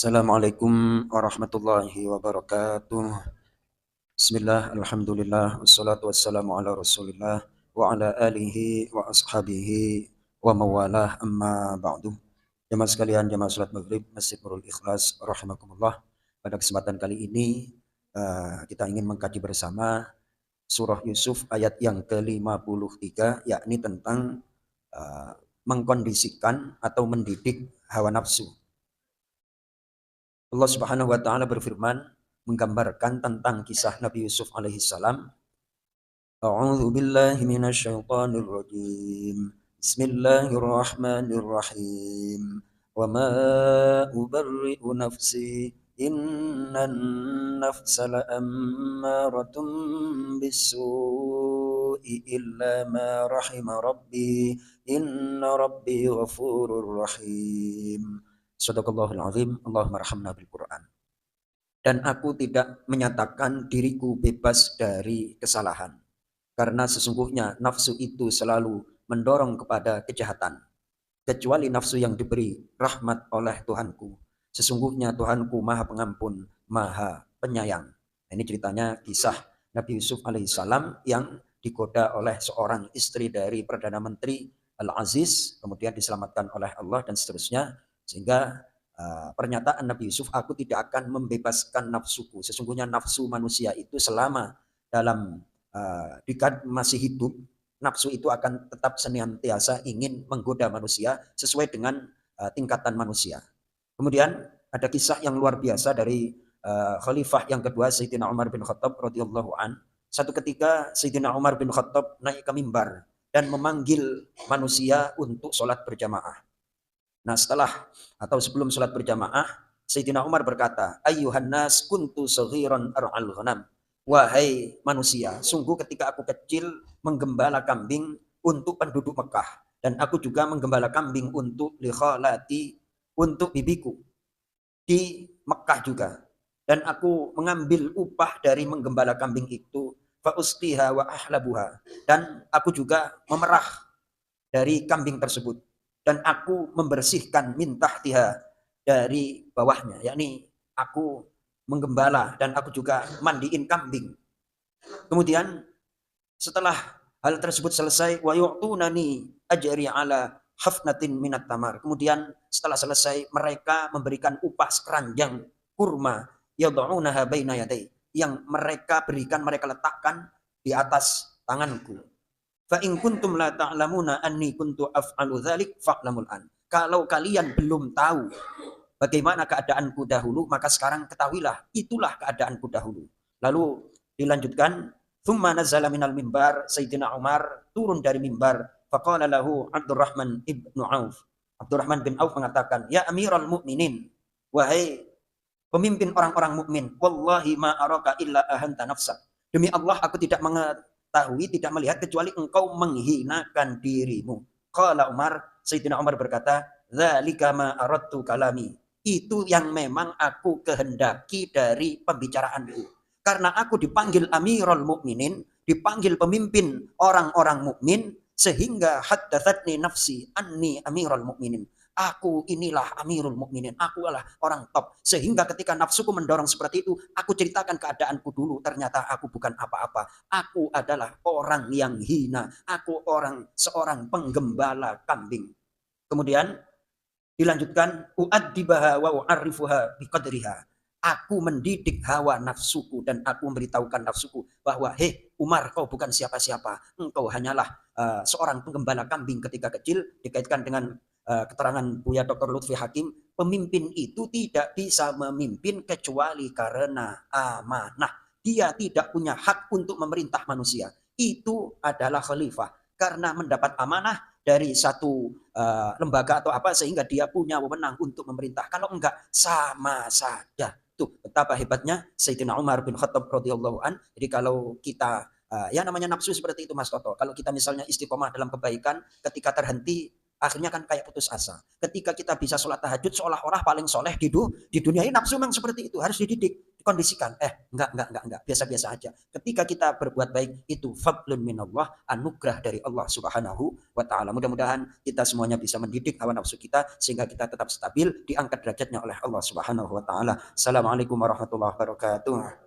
Assalamualaikum warahmatullahi wabarakatuh. Bismillah, alhamdulillah, wassalatu wassalamu ala rasulillah wa ala alihi wa ashabihi wa mawalah amma ba'du. Jamaah sekalian, jamaah salat maghrib Masjid Nurul Ikhlas rahimakumullah. Pada kesempatan kali ini kita ingin mengkaji bersama surah Yusuf ayat yang ke-53, yakni tentang mengkondisikan atau mendidik hawa nafsu. Allah Subhanahu wa taala berfirman menggambarkan tentang kisah Nabi Yusuf alaihi salam. A'udzu billahi minasyaitonir rajim. Bismillahirrahmanirrahim. Wa ma ubarri'u nafsi innan nafsa la'ammaratun bis-su'i illa ma rahima rabbi inna rabbi ghafurur rahim. Shadaqallahul azim. Allahumma rahamna bil Qur'an. Dan aku tidak menyatakan diriku bebas dari kesalahan, karena sesungguhnya nafsu itu selalu mendorong kepada kejahatan, kecuali nafsu yang diberi rahmat oleh Tuhanku. Sesungguhnya Tuhanku Maha Pengampun, Maha Penyayang. Ini ceritanya kisah Nabi Yusuf alaihissalam yang digoda oleh seorang istri dari Perdana Menteri Al-Aziz, kemudian diselamatkan oleh Allah dan seterusnya. Sehingga pernyataan Nabi Yusuf, aku tidak akan membebaskan nafsuku. Sesungguhnya nafsu manusia itu selama dalam masih hidup, nafsu itu akan tetap senantiasa ingin menggoda manusia sesuai dengan tingkatan manusia. Kemudian ada kisah yang luar biasa dari Khalifah yang kedua Sayyidina Umar bin Khattab radhiyallahu an. Satu ketika Sayyidina Umar bin Khattab naik ke mimbar dan memanggil manusia untuk sholat berjamaah. Nah setelah atau sebelum sholat berjamaah, Sayyidina Umar berkata, Ayyuhan nas kuntu saghiran ar'al ghanam. Wahai manusia, sungguh ketika aku kecil menggembala kambing untuk penduduk Mekah. Dan aku juga menggembala kambing untuk li khalati, untuk bibiku di Mekah juga. Dan aku mengambil upah dari menggembala kambing itu, fa ustiha wa ahlabuha. Dan aku juga memerah dari kambing tersebut. Dan aku membersihkan min tahtiha, dari bawahnya, yakni aku menggembala dan aku juga mandiin kambing. Kemudian setelah hal tersebut selesai, wa yu'tunani ajri ala hafnatin minat tamar. Kemudian setelah selesai mereka memberikan upah sekeranjang kurma yad'unaha baina yaday, yang mereka berikan, mereka letakkan di atas tanganku. Fa in kuntum la ta'lamuna anni kuntu af'alu dzalik fa'lamul an. Kalau kalian belum tahu bagaimana keadaanku dahulu, maka sekarang ketahuilah itulah keadaanku dahulu. Lalu dilanjutkan, thumma nazala minal mimbar, Sayyidina Umar turun dari mimbar, faqala lahu Abdurrahman ibnu Auf. Abdurrahman bin Auf mengatakan, ya Amirul Mukminin, wahai pemimpin orang-orang mukmin, wallahi ma araka illa ahanta nafsak. Demi Allah aku tidak mengetahui, tidak melihat kecuali engkau menghinakan dirimu. Qala Umar, Sayyidina Umar berkata, dzalika ma aradtu kalami. Itu yang memang aku kehendaki dari pembicaraanku. Karena aku dipanggil Amirul Mukminin, dipanggil pemimpin orang-orang mukmin, sehingga haddatsatni nafsi anni Amirul Mukminin. Aku inilah Amirul Mukminin, aku adalah orang top. Sehingga ketika nafsuku mendorong seperti itu, aku ceritakan keadaanku dulu. Ternyata aku bukan apa-apa. Aku adalah orang yang hina. Aku seorang penggembala kambing. Kemudian dilanjutkan, u'addibaha wa u'arrifuha biqadriha. Aku mendidik hawa nafsuku dan aku memberitahukan nafsuku bahwa, hei Umar, kau bukan siapa-siapa. Engkau hanyalah seorang penggembala kambing ketika kecil. Dikaitkan dengan keterangan Buya Dr. Lutfi Hakim, pemimpin itu tidak bisa memimpin kecuali karena amanah. Dia tidak punya hak untuk memerintah manusia. Itu adalah khalifah. Karena mendapat amanah dari satu lembaga atau apa, sehingga dia punya wewenang untuk memerintah. Kalau enggak, sama saja. Tuh betapa hebatnya Sayyidina Umar bin Khattab radhiyallahu an. Jadi kalau kita ya namanya nafsu seperti itu Mas Toto. Kalau kita misalnya istiqomah dalam kebaikan, ketika terhenti akhirnya kan kayak putus asa. Ketika kita bisa sholat tahajud seolah-olah paling soleh di dunia ini, nafsu memang seperti itu, harus dididik. kondisikan, enggak, biasa-biasa aja. Ketika kita berbuat baik, itu fadlun minallah, anugerah dari Allah Subhanahu wa Ta'ala. Mudah-mudahan kita semuanya bisa mendidik hawa nafsu kita sehingga kita tetap stabil, diangkat derajatnya oleh Allah Subhanahu wa Ta'ala. Assalamualaikum warahmatullahi wabarakatuh.